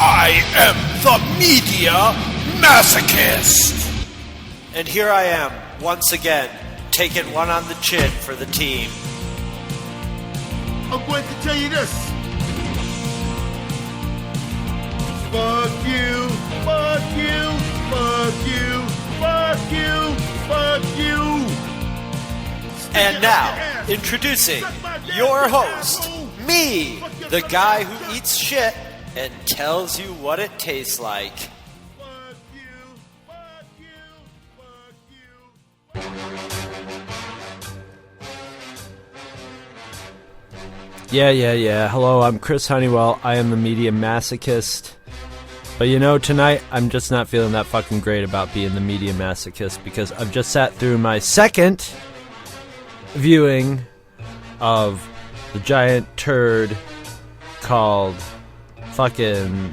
I am the Media Masochist! And here I am, once again, taking one on the chin for the team. I'm going to tell you this. Fuck you, fuck you, fuck you, fuck you, fuck you. And now, introducing your host, me, the guy who eats shit and tells you what it tastes like. Yeah. Hello, I'm Chris Honeywell. I am the Media Masochist. But you know, tonight, I'm just not feeling that fucking great about being the Media Masochist because I've just sat through my second viewing of the giant turd called fucking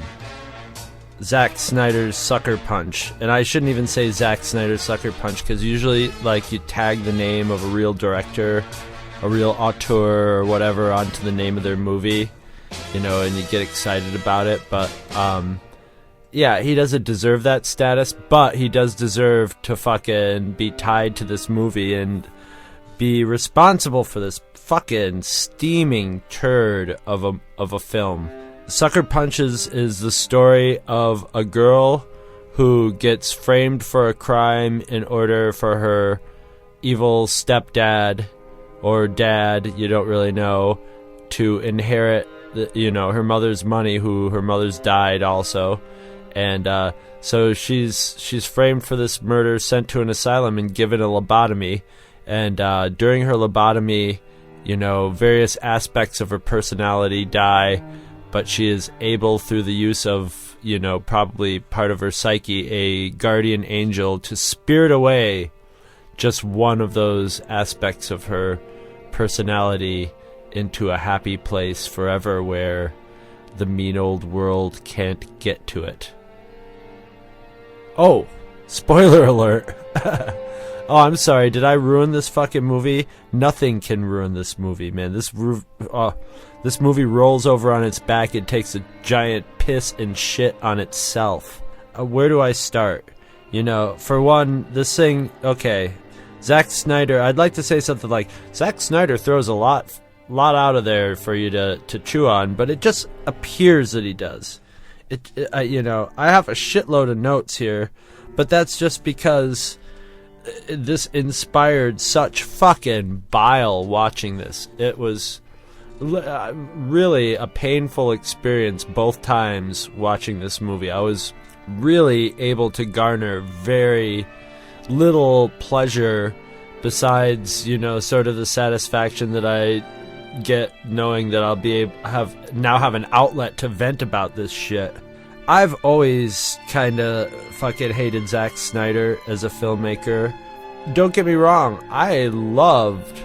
Zack Snyder's Sucker Punch. And I shouldn't even say Zack Snyder's Sucker Punch because usually, like, you tag the name of a real director, a real auteur or whatever onto the name of their movie, you know, and you get excited about it. But yeah, he doesn't deserve that status, but he does deserve to fucking be tied to this movie and be responsible for this fucking steaming turd of a film. Sucker Punch is the story of a girl who gets framed for a crime in order for her evil stepdad or dad, you don't really know, to inherit her mother's money, who her mother's died also. And so she's framed for this murder, sent to an asylum, and given a lobotomy. And during her lobotomy, various aspects of her personality die, but she is able, through the use of, probably part of her psyche, a guardian angel, to spirit away just one of those aspects of her personality into a happy place forever where the mean old world can't get to it. Oh, spoiler alert. Oh, I'm sorry. Did I ruin this fucking movie? Nothing can ruin this movie, man. This movie rolls over on its back and takes a giant piss and shit on itself. Where do I start? For one, this thing, okay, Zack Snyder, I'd like to say something like, Zack Snyder throws a lot out of there for you to chew on, but it just appears that he does. I have a shitload of notes here, but that's just because this inspired such fucking bile watching this. It was really a painful experience both times watching this movie. I was really able to garner very little pleasure besides, sort of the satisfaction that I get knowing that I'll be have an outlet to vent about this shit. I've always kind of fucking hated Zack Snyder as a filmmaker. Don't get me wrong, I loved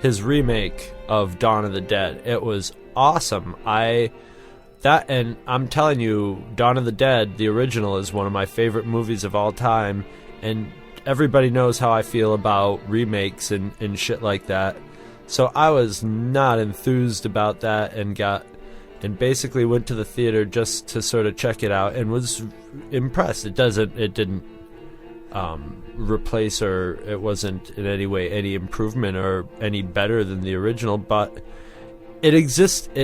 his remake of Dawn of the Dead. It was awesome. And I'm telling you, Dawn of the Dead, the original, is one of my favorite movies of all time, and everybody knows how I feel about remakes and shit like that. So I was not enthused about that and basically went to the theater just to sort of check it out and was impressed. It didn't replace, or it wasn't in any way any improvement or any better than the original, but it existed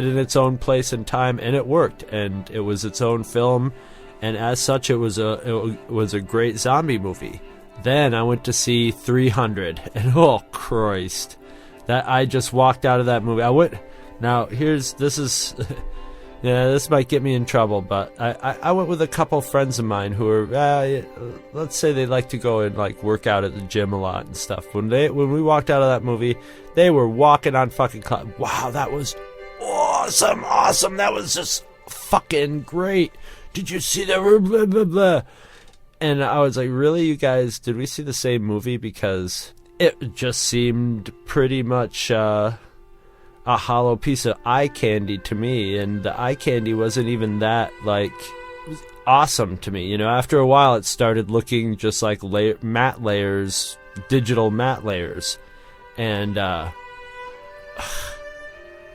in its own place and time, and it worked, and it was its own film, and as such it was a great zombie movie. Then I went to see 300, and oh Christ, that I just walked out of that movie. This might get me in trouble, but I went with a couple friends of mine who are, let's say they like to go and like work out at the gym a lot and stuff. When we walked out of that movie, they were walking on fucking cloud. Wow, that was awesome. That was just fucking great. Did you see that? Blah, blah, blah. And I was like, really, you guys, did we see the same movie? Because it just seemed pretty much a hollow piece of eye candy to me, and the eye candy wasn't even that, like, awesome to me. After a while it started looking just like matte layers, digital matte layers, and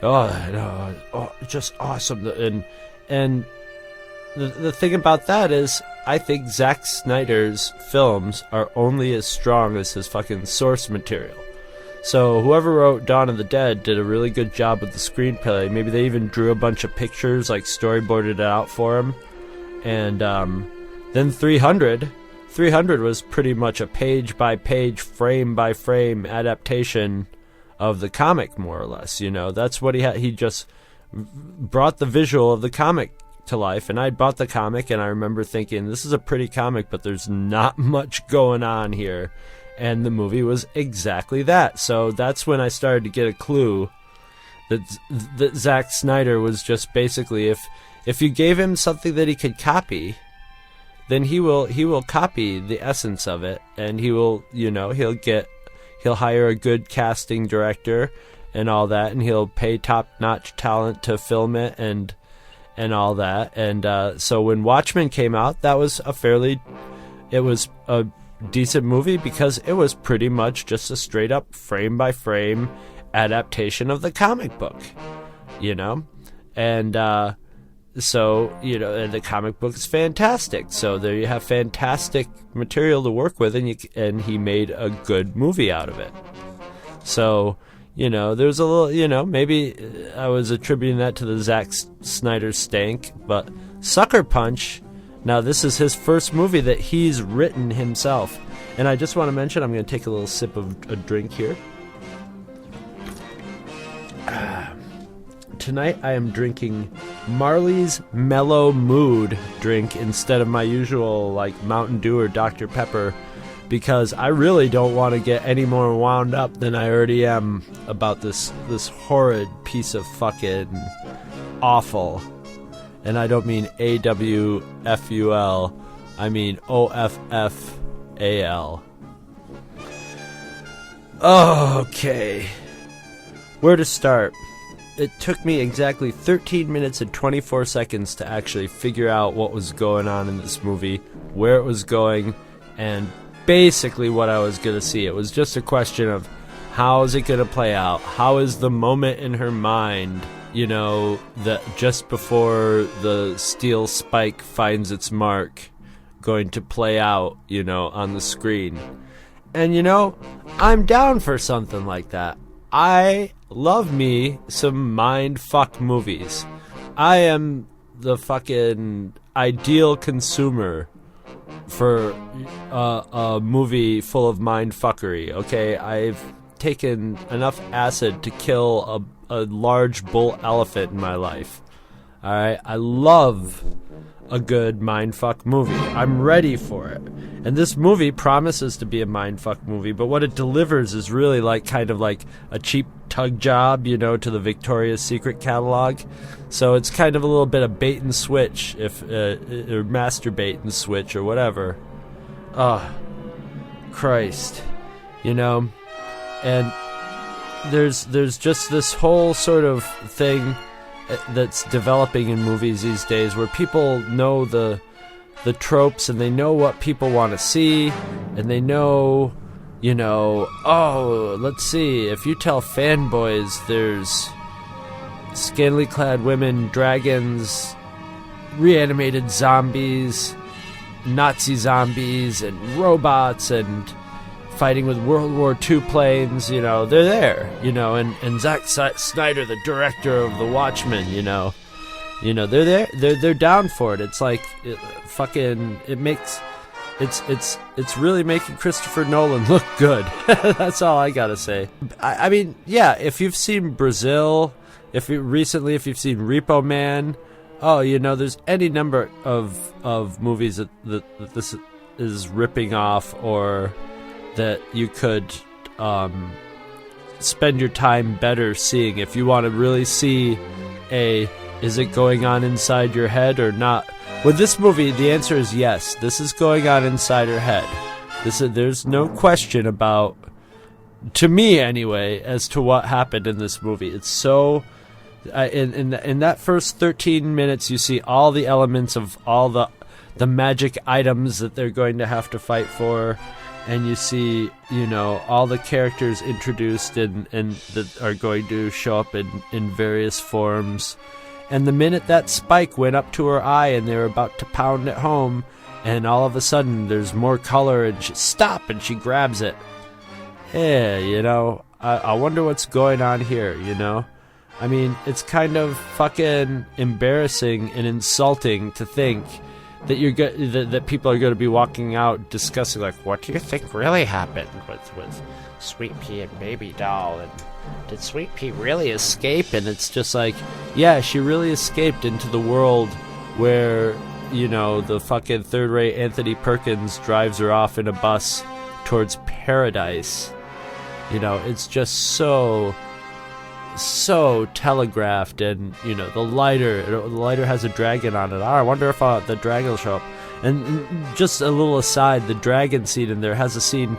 just awesome. And the thing about that is, I think Zack Snyder's films are only as strong as his fucking source material. So whoever wrote Dawn of the Dead did a really good job with the screenplay. Maybe they even drew a bunch of pictures, like storyboarded it out for him. And then 300 was pretty much a page-by-page, frame-by-frame adaptation of the comic, more or less. You know, that's what he had. He just brought the visual of the comic to life, and I bought the comic, and I remember thinking, this is a pretty comic, but there's not much going on here. And the movie was exactly that. So that's when I started to get a clue that Zack Snyder was just basically, if you gave him something that he could copy, then he will copy the essence of it, and he will, you know, he'll hire a good casting director and all that, and he'll pay top-notch talent to film it and all that. And so when Watchmen came out, it was a decent movie because it was pretty much just a straight-up frame-by-frame adaptation of the comic book, you know? And so, you know, and the comic book is fantastic. So there you have fantastic material to work with, and he made a good movie out of it. So, you know, there's a little, you know, maybe I was attributing that to the Zack Snyder stank, but Sucker Punch, now this is his first movie that he's written himself. And I just want to mention, I'm going to take a little sip of a drink here. Tonight I am drinking Marley's Mellow Mood drink instead of my usual like Mountain Dew or Dr. Pepper, because I really don't want to get any more wound up than I already am about this horrid piece of fucking awful. And I don't mean AWFUL, I mean OFFAL. Okay. Where to start? It took me exactly 13 minutes and 24 seconds to actually figure out what was going on in this movie, where it was going, and basically what I was going to see. It was just a question of how is it going to play out? How is the moment in her mind, you know, that just before the steel spike finds its mark, going to play out, you know, on the screen? And, you know, I'm down for something like that. I love me some mind-fuck movies. I am the fucking ideal consumer for a movie full of mind-fuckery, okay? I've taken enough acid to kill a large bull elephant in my life. Alright? I love a good mindfuck movie. I'm ready for it. And this movie promises to be a mindfuck movie, but what it delivers is really like kind of like a cheap tug job, you know, to the Victoria's Secret catalog. So it's kind of a little bit of bait and switch, or masturbate and switch or whatever. Christ. You know? And there's just this whole sort of thing that's developing in movies these days where people know the tropes and they know what people want to see, and they know, you know, oh, let's see, if you tell fanboys there's scantily clad women, dragons, reanimated zombies, Nazi zombies, and robots, and fighting with World War II planes, you know, they're there, you know, and Zack Snyder, the director of The Watchmen, you know, they're there, they're down for it. It's like, it's really making Christopher Nolan look good. That's all I gotta say. I mean, yeah, if you've seen Brazil, if you've seen Repo Man, oh, you know, there's any number of movies that this is ripping off, or that you could spend your time better seeing if you want to really see is it going on inside your head or not. With this movie, the answer is yes. This is going on inside her head. There's no question about, to me anyway, as to what happened in this movie. It's so in that first 13 minutes, you see all the elements of all the magic items that they're going to have to fight for. and you see, all the characters introduced and that are going to show up in various forms. And the minute that spike went up to her eye and they were about to pound it home, and all of a sudden there's more color and stop, and she grabs it. Yeah, I wonder what's going on here, I mean, it's kind of fucking embarrassing and insulting to think that that people are going to be walking out discussing, like, what do you think really happened with Sweet Pea and Baby Doll, and did Sweet Pea really escape? And it's just like, yeah, she really escaped into the world where, the fucking third-rate Anthony Perkins drives her off in a bus towards paradise. It's just so telegraphed, and the lighter has a dragon on it. I wonder if the dragon will show up. And just a little aside, the dragon scene in there has a scene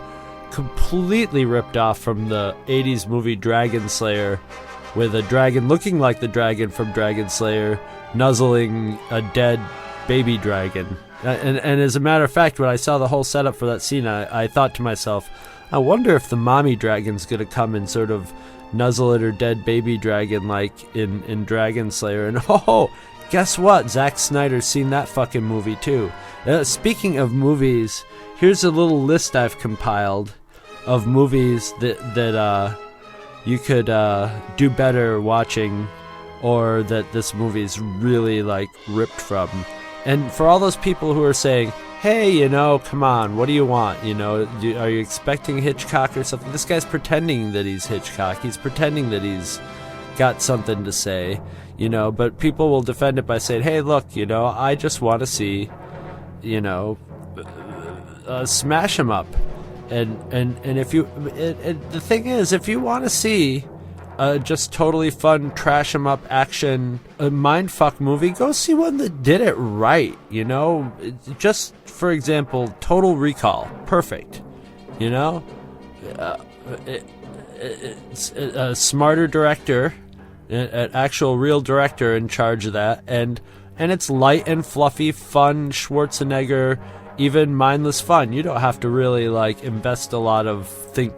completely ripped off from the 80s movie Dragon Slayer, with a dragon looking like the dragon from Dragon Slayer nuzzling a dead baby dragon. And as a matter of fact, when I saw the whole setup for that scene, I thought to myself, I wonder if the mommy dragon's going to come and sort of nuzzle at her dead baby dragon like in Dragon Slayer. And guess what? Zack Snyder's seen that fucking movie too. Speaking of movies, here's a little list I've compiled of movies that you could do better watching, or that this movie's really like ripped from. And for all those people who are saying, hey, come on, what do you want? Are you expecting Hitchcock or something? This guy's pretending that he's Hitchcock. He's pretending that he's got something to say, but people will defend it by saying, hey, look, I just want to see, smash him up. And if you, the thing is, if you want to see just totally fun trash 'em up action mindfuck movie, go see one that did it right. Just for example, Total Recall, perfect. It's a smarter director, an actual real director in charge of that, and it's light and fluffy, fun Schwarzenegger, even mindless fun. You don't have to really like invest a lot of think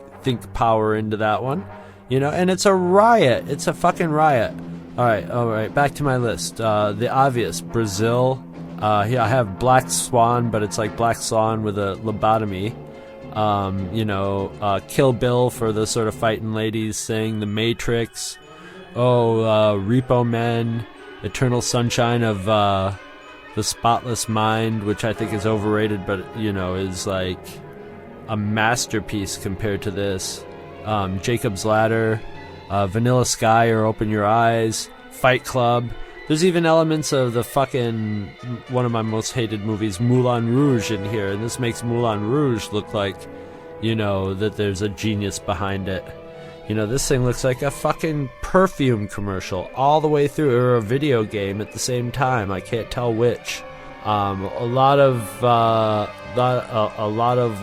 power into that one. And it's a riot. It's a fucking riot. All right, back to my list. The obvious, Brazil. I have Black Swan, but it's like Black Swan with a lobotomy. Kill Bill for the sort of fighting ladies thing. The Matrix. Repo Men. Eternal Sunshine of the Spotless Mind, which I think is overrated, but, is like a masterpiece compared to this. Jacob's Ladder, Vanilla Sky or Open Your Eyes, Fight Club. There's even elements of the fucking one of my most hated movies, Moulin Rouge, in here, and this makes Moulin Rouge look like, that there's a genius behind it. This thing looks like a fucking perfume commercial all the way through, or a video game at the same time. I can't tell which. A lot of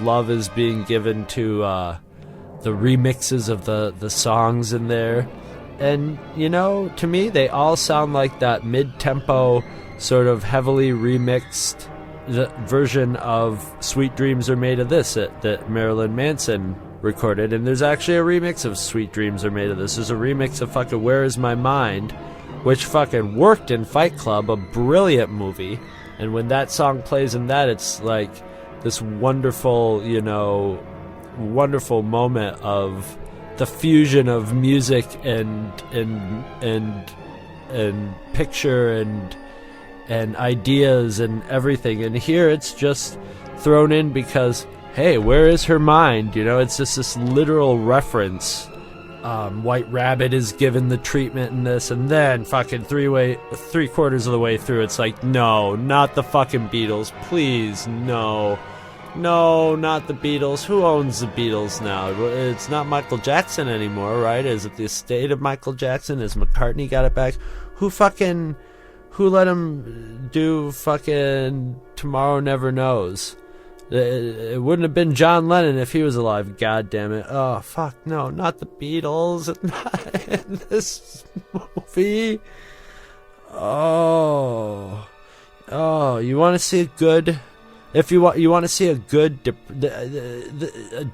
love is being given to the remixes of the songs in there, and to me they all sound like that mid-tempo sort of heavily remixed version of Sweet Dreams Are Made of This that Marilyn Manson recorded. And there's actually a remix of Sweet Dreams Are Made of This. There's a remix of fucking Where Is My Mind, which fucking worked in Fight Club, a brilliant movie. And when that song plays in that, it's like this wonderful moment of the fusion of music and picture and ideas and everything. And here it's just thrown in because, hey, where is her mind? It's just this literal reference. White Rabbit is given the treatment in this, and then fucking three-quarters of the way through, it's like, no, not the fucking Beatles, please, no. No, not the Beatles. Who owns the Beatles now? It's not Michael Jackson anymore, right? Is it the estate of Michael Jackson? Has McCartney got it back? Who let him do fucking Tomorrow Never Knows? It wouldn't have been John Lennon if he was alive. God damn it. Oh, fuck, no, not the Beatles. Not in this movie. Oh, you want to see a If you want to see a good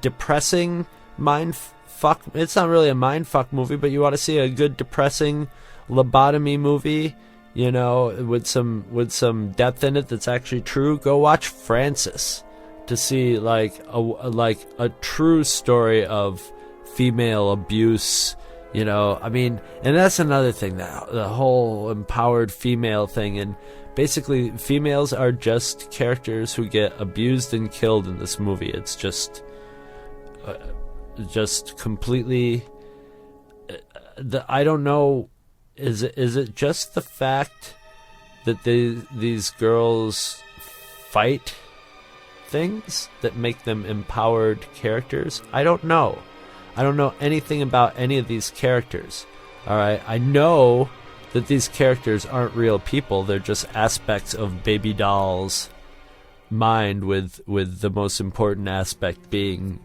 depressing mind fuck, it's not really a mind fuck movie, but you want to see a good depressing lobotomy movie, with some depth in it that's actually true, go watch Francis to see like a true story of female abuse. And that's another thing, that the whole empowered female thing, and basically females are just characters who get abused and killed in this movie. It's just completely I don't know, is it just the fact that these girls fight things that make them empowered characters? I don't know anything about any of these characters. All right, I know that these characters aren't real people. They're just aspects of Baby Doll's mind, with the most important aspect being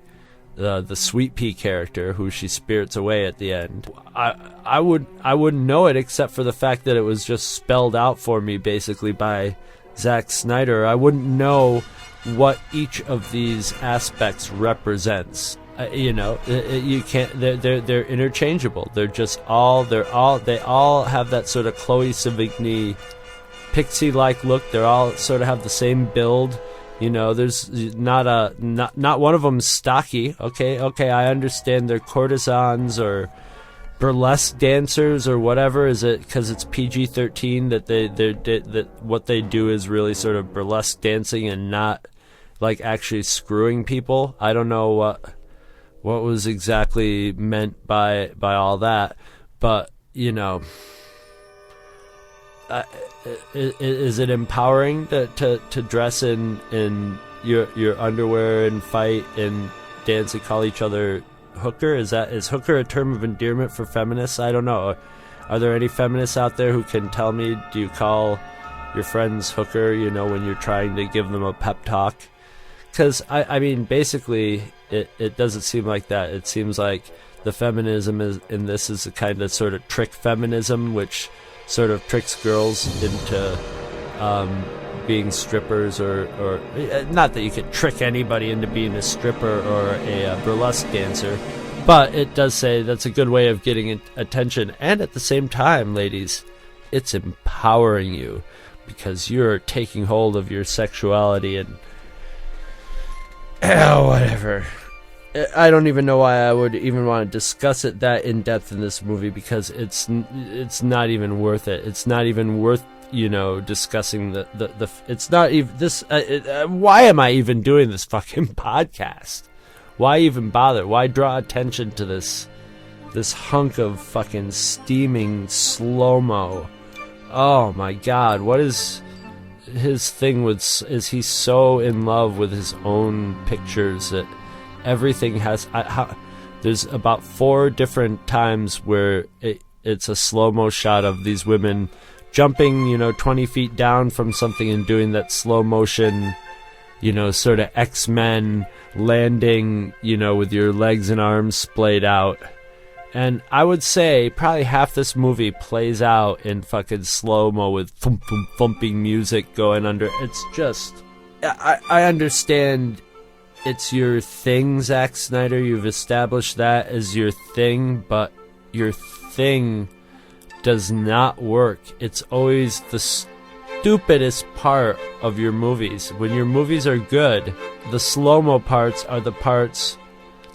the Sweet Pea character, who she spirits away at the end. I wouldn't know it except for the fact that it was just spelled out for me basically by Zack Snyder. I wouldn't know what each of these aspects represents. You can't. They're interchangeable. They all have that sort of Chloe Sevigny pixie-like look. They all sort of have the same build. There's not one of them stocky. Okay, I understand they're courtesans or burlesque dancers or whatever. Is it because it's PG-13 that what they do is really sort of burlesque dancing and not like actually screwing people? I don't know what was exactly meant by all that, but is it empowering to dress in your underwear and fight and dance and call each other hooker? Is hooker a term of endearment for feminists? I don't know. Are there any feminists out there who can tell me, do you call your friends hooker, when you're trying to give them a pep talk? Because I mean, basically it doesn't seem like that. It seems like the feminism in this is a kind of sort of trick feminism, which sort of tricks girls into being strippers, or not that you could trick anybody into being a stripper or a burlesque dancer, but it does say that's a good way of getting attention. And at the same time, ladies, it's empowering you because you're taking hold of your sexuality and whatever. I don't even know why I would even want to discuss it that in depth in this movie, because it's not even worth it. It's not even worth discussing the it's not even this. Why am I even doing this fucking podcast? Why even bother? Why draw attention to this hunk of fucking steaming slow-mo? Oh my god, what is his thing with? Is he so in love with his own pictures that everything has? There's about 4 different times where it's a slow-mo shot of these women jumping 20 feet down from something and doing that slow motion sort of X-Men landing with your legs and arms splayed out. And I would say probably half this movie plays out in fucking slow-mo with thumping music going under. It's just, I understand it's your thing, Zack Snyder. You've established that as your thing, but your thing does not work. It's always the stupidest part of your movies. When your movies are good, the slow-mo parts are the parts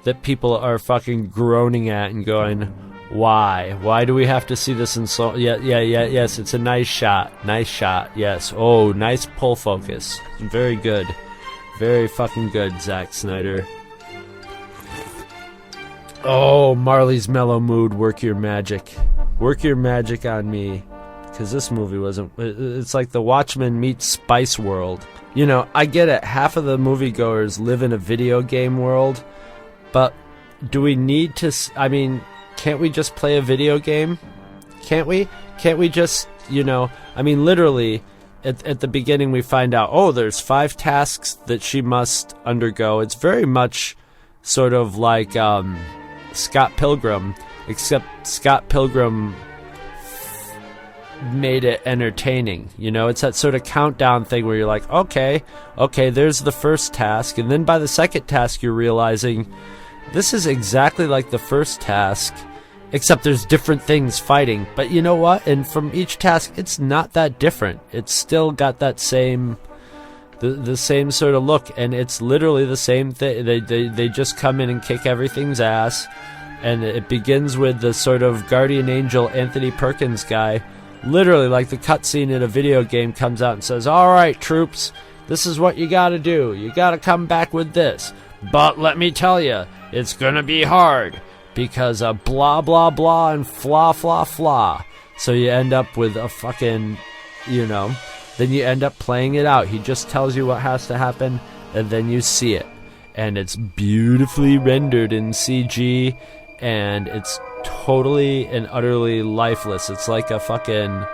that people are fucking groaning at and going, why? Why do we have to see this in slow? Yes, it's a nice shot. Nice shot, yes. Oh, nice pull focus. Very good. Very fucking good, Zack Snyder. Oh, Marley's mellow mood, work your magic. Work your magic on me. Because this movie wasn't... It's like The Watchmen meets Spice World. I get it. Half of the moviegoers live in a video game world. But do we need to... I mean, can't we just play a video game? Can't we? Can't we just, I mean, literally, at the beginning we find out, oh, there's 5 tasks that she must undergo. It's very much sort of like Scott Pilgrim, except Scott Pilgrim made it entertaining. It's that sort of countdown thing where you're like, okay, there's the first task, and then by the second task you're realizing this is exactly like the first task, except there's different things fighting. But you know what? And from each task, it's not that different. It's still got that same, the same sort of look, and it's literally the same thing. They just come in and kick everything's ass, and it begins with the sort of guardian angel Anthony Perkins guy, literally like the cutscene in a video game, comes out and says, "All right, troops, this is what you gotta do. You gotta come back with this. But let me tell you, it's gonna be hard, because of blah, blah, blah, and fla, fla, fla." So you end up with a fucking, then you end up playing it out. He just tells you what has to happen, and then you see it. And it's beautifully rendered in CG, and it's totally and utterly lifeless. It's like a fucking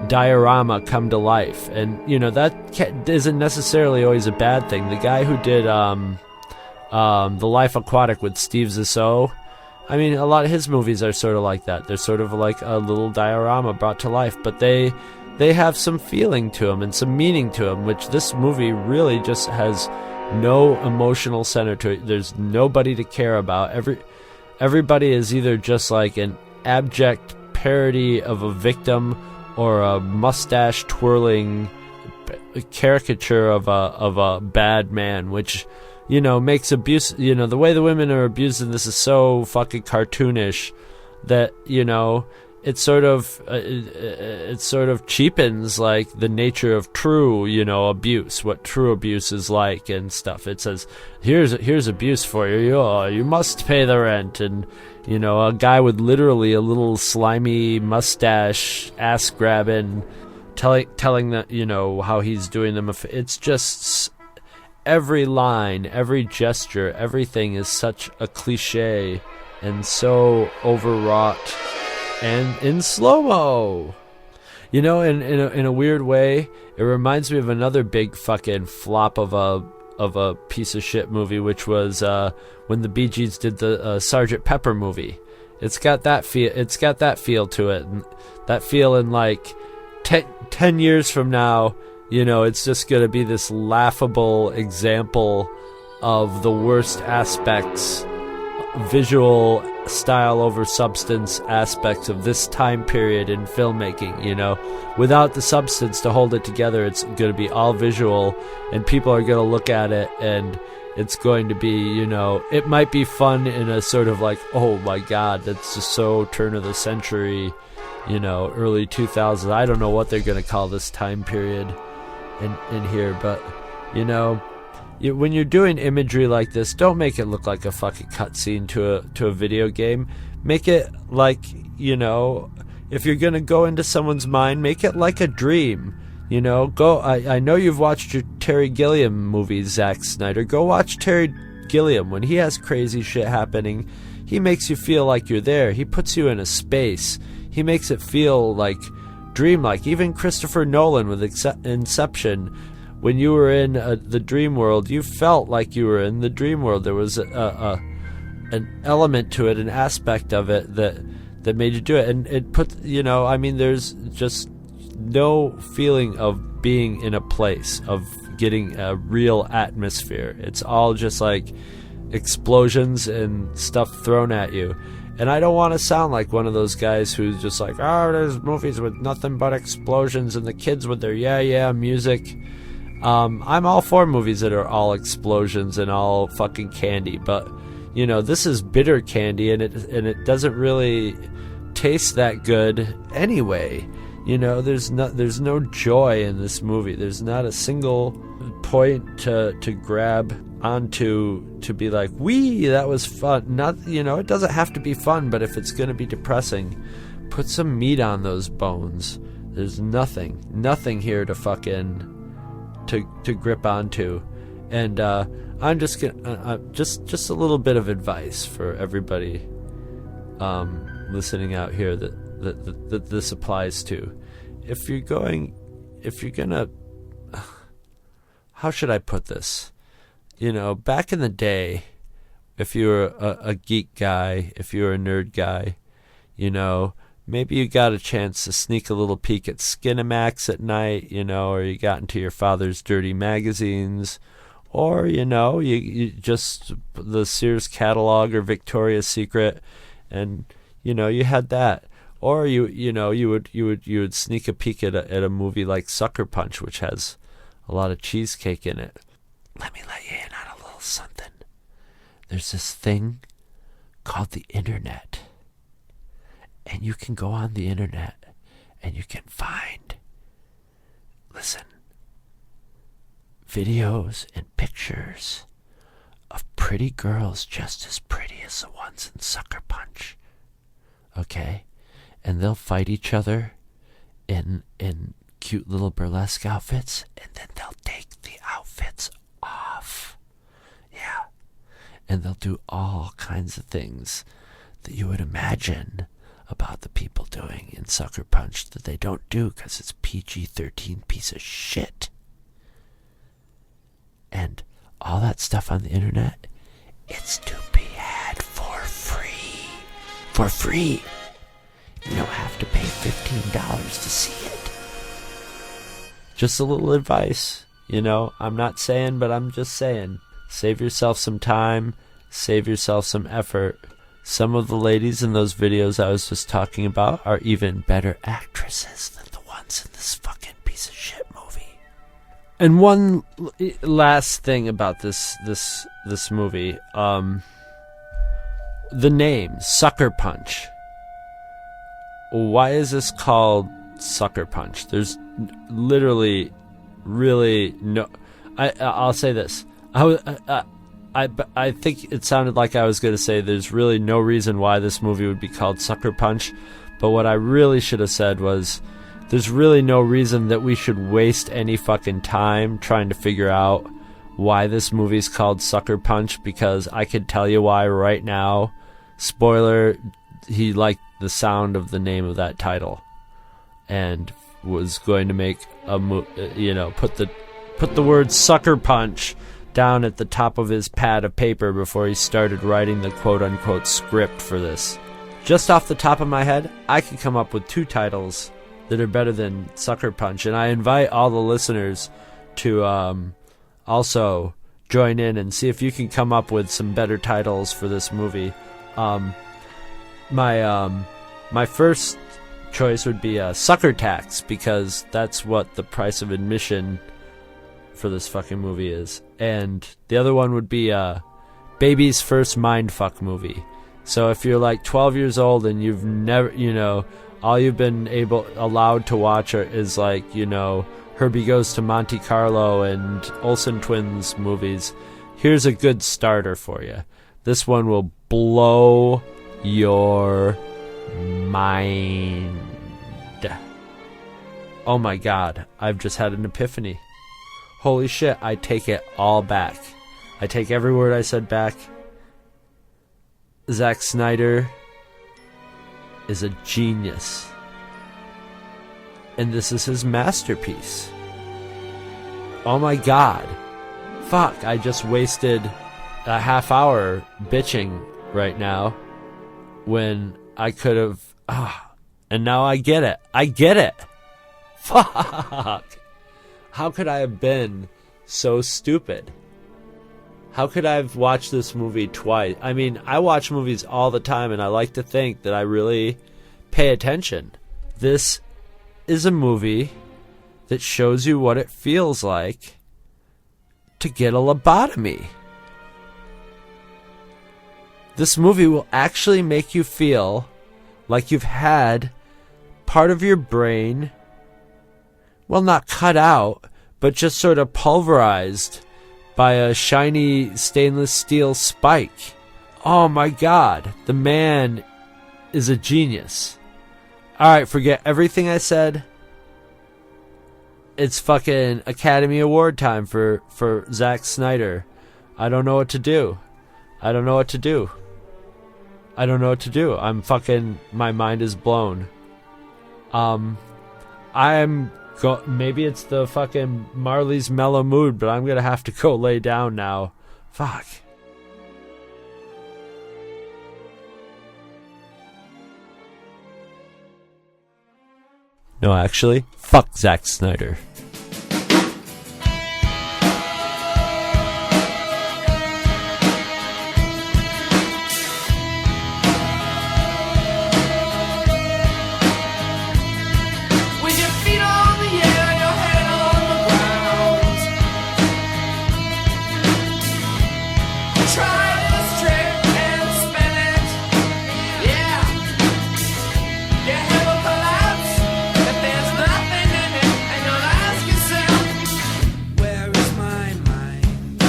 diorama come to life. And, that isn't necessarily always a bad thing. The guy who did The Life Aquatic with Steve Zissou, I mean, a lot of his movies are sort of like that. They're sort of like a little diorama brought to life, but they have some feeling to them and some meaning to them, which this movie really just has no emotional center to it. There's nobody to care about. Everybody is either just like an abject parody of a victim or a mustache twirling caricature of a bad man, which makes abuse. The way the women are abused in this is so fucking cartoonish that it sort of cheapens like the nature of true abuse, what true abuse is like and stuff. It says here's abuse for you. You must pay the rent, and a guy with literally a little slimy mustache, ass grabbing, telling that how he's doing them. It's just every line, every gesture, everything is such a cliche and so overwrought. And in slow-mo, in a weird way, it reminds me of another big fucking flop of a piece of shit movie, which was when the Bee Gees did the Sgt. Pepper movie. It's got that feel. It's got that feel to it, and that feel in like 10 years from now, it's just gonna be this laughable example of the worst aspects, visual style over substance aspects of this time period in filmmaking. Without the substance to hold it together, it's going to be all visual, and people are going to look at it, and it's going to be, it might be fun in a sort of like, oh my god, that's just so turn of the century, early 2000s. I don't know what they're going to call this time period in here, but when you're doing imagery like this, don't make it look like a fucking cutscene to a video game. Make it like, if you're gonna go into someone's mind, make it like a dream. I know you've watched your Terry Gilliam movies, Zack Snyder. Go watch Terry Gilliam. When he has crazy shit happening, he makes you feel like you're there. He puts you in a space. He makes it feel like dreamlike. Even Christopher Nolan with Inception, when you were in the dream world, you felt like you were in the dream world. There was an element to it, an aspect of it that made you do it. And it put, there's just no feeling of being in a place, of getting a real atmosphere. It's all just like explosions and stuff thrown at you. And I don't want to sound like one of those guys who's just like, there's movies with nothing but explosions and the kids with their yeah music. I'm all for movies that are all explosions and all fucking candy, but this is bitter candy, and it doesn't really taste that good anyway. There's no joy in this movie. There's not a single point to grab onto to be like, wee, that was fun. Not, it doesn't have to be fun, but if it's gonna be depressing, put some meat on those bones. There's nothing here to fucking to grip onto. And I'm just gonna just a little bit of advice for everybody listening out here that this applies to. If you're gonna, how should I put this? Back in the day, if you were a geek guy, if you were a nerd guy, maybe you got a chance to sneak a little peek at Skinamax at night, or you got into your father's dirty magazines, or, you just the Sears catalog or Victoria's Secret, and, you had that. Or you would sneak a peek at a movie like Sucker Punch, which has a lot of cheesecake in it. Let me let you in on a little something. There's this thing called the internet. And you can go on the internet and you can find, listen, videos and pictures of pretty girls just as pretty as the ones in Sucker Punch. Okay? And they'll fight each other in cute little burlesque outfits, and then they'll take the outfits off. Yeah. And they'll do all kinds of things that you would imagine about the people doing in Sucker Punch that they don't do because it's PG-13 piece of shit. And all that stuff on the internet, it's to be had for free. For free. You don't have to pay $15 to see it. Just a little advice, I'm not saying, but I'm just saying. Save yourself some time, save yourself some effort. Some of the ladies in those videos I was just talking about are even better actresses than the ones in this fucking piece of shit movie. And one last thing about this movie, the name, Sucker Punch. Why is this called Sucker Punch? There's literally, really no... I'll say this. I think it sounded like I was going to say there's really no reason why this movie would be called Sucker Punch, but what I really should have said was there's really no reason that we should waste any fucking time trying to figure out why this movie's called Sucker Punch, because I could tell you why right now. Spoiler, he liked the sound of the name of that title and was going to make put the word Sucker Punch down at the top of his pad of paper before he started writing the quote-unquote script for this. Just off the top of my head, I could come up with 2 titles that are better than Sucker Punch, and I invite all the listeners to also join in and see if you can come up with some better titles for this movie. My first choice would be Sucker Tax, because that's what the price of admission for this fucking movie is. And the other one would be Baby's First Mindfuck movie. So if you're like 12 years old and you've never, all you've been allowed to watch is like, Herbie Goes to Monte Carlo and Olsen Twins movies, here's a good starter for you. This one will blow your mind. Oh my god, I've just had an epiphany. Holy shit, I take it all back. I take every word I said back. Zack Snyder is a genius. And this is his masterpiece. Oh my god. Fuck, I just wasted a half hour bitching right now when I could have... and now I get it. I get it. Fuck. How could I have been so stupid? How could I have watched this movie twice? I mean, I watch movies all the time, and I like to think that I really pay attention. This is a movie that shows you what it feels like to get a lobotomy. This movie will actually make you feel like you've had part of your brain, well, not cut out, but just sort of pulverized by a shiny stainless steel spike. Oh my god, the man is a genius. Alright, forget everything I said. It's fucking Academy Award time for Zack Snyder. I don't know what to do. I'm fucking... my mind is blown. Maybe it's the fucking Marley's mellow mood, but I'm gonna have to go lay down now. Fuck. No, actually, fuck Zack Snyder. With your feet on the air, your head on the ground. Try this trick and spin it. Yeah. Your head will collapse if there's nothing in it, and you'll ask yourself, where is my mind?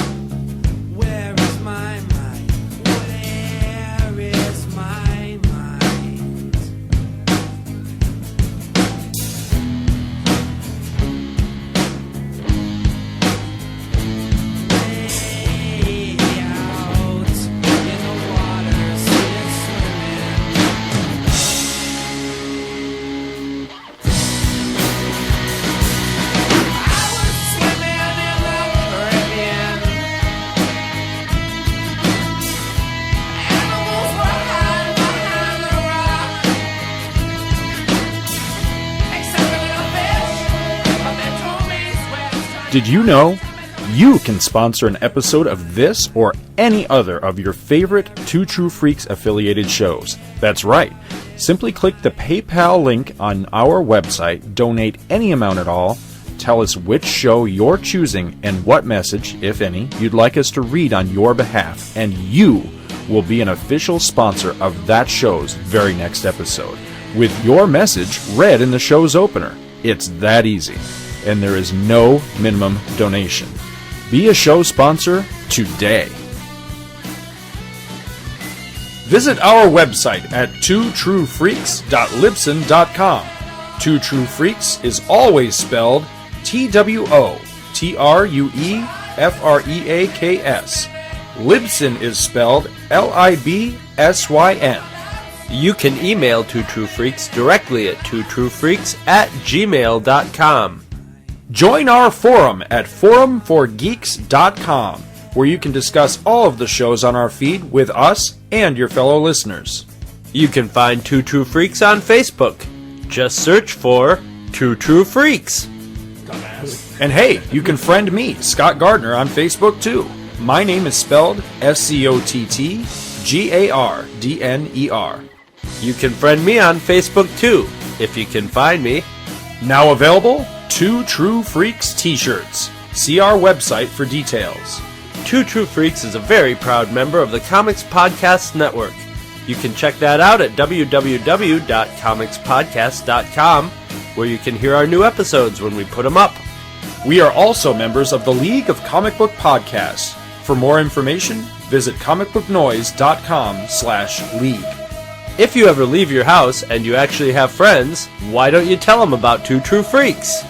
Where is my mind? Where is my mind? Way out in the water, see it swimming. I was swimming in the Caribbean. Animals were hiding behind the rock, except for little fish, but they told me swear it's trying. Did you know you can sponsor an episode of this or any other of your favorite Two True Freaks affiliated shows? That's right. Simply click the PayPal link on our website, donate any amount at all, tell us which show you're choosing and what message, if any, you'd like us to read on your behalf, and you will be an official sponsor of that show's very next episode, with your message read in the show's opener. It's that easy, and there is no minimum donation. Be a show sponsor today. Visit our website at twotruefreaks.libsyn.com. Two True Freaks is always spelled TWOTRUEFREAKS. Libsyn is spelled LIBSYN. You can email Two True Freaks directly at twotruefreaks@gmail.com. Join our forum at forumforgeeks.com, where you can discuss all of the shows on our feed with us and your fellow listeners. You can find Two True Freaks on Facebook. Just search for Two True Freaks. And hey, you can friend me, Scott Gardner, on Facebook too. My name is spelled SCOTTGARDNER. You can friend me on Facebook too, if you can find me. Now available, Two True Freaks t-shirts. See our website for details. Two True Freaks is a very proud member of the Comics Podcast Network. You can check that out at www.comicspodcast.com, where you can hear our new episodes when we put them up. We are also members of the League of Comic Book Podcasts. For more information, visit comicbooknoise.com/league. If you ever leave your house and you actually have friends, why don't you tell them about Two True Freaks?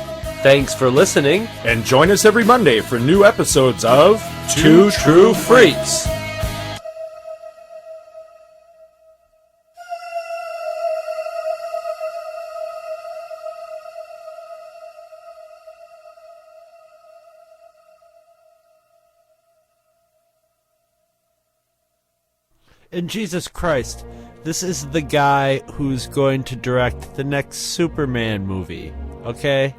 Thanks for listening, And join us every Monday for new episodes of Two True Freaks. And Jesus Christ, this is the guy who's going to direct the next Superman movie, okay?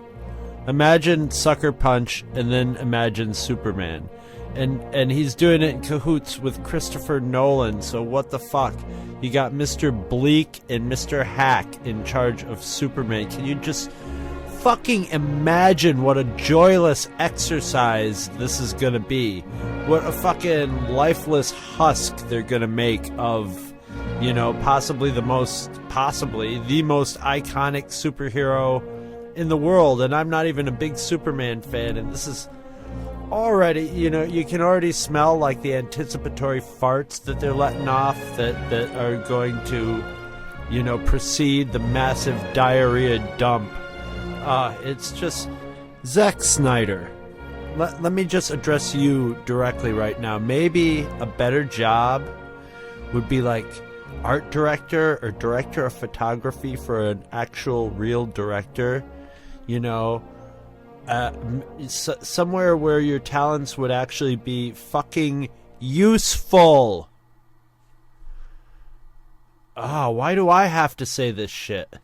Imagine Sucker Punch and then imagine Superman. And he's doing it in cahoots with Christopher Nolan, so what the fuck? You got Mr. Bleak and Mr. Hack in charge of Superman. Can you just fucking imagine what a joyless exercise this is gonna be? What a fucking lifeless husk they're gonna make of, you know, possibly the most iconic superhero in the world. And I'm not even a big Superman fan, and this is already, you know, you can already smell like the anticipatory farts that they're letting off that are going to, you know, precede the massive diarrhea dump. It's just Zack Snyder. Let me just address you directly right now. Maybe a better job would be like art director or director of photography for an actual real director. You know, somewhere where your talents would actually be fucking useful. Why do I have to say this shit?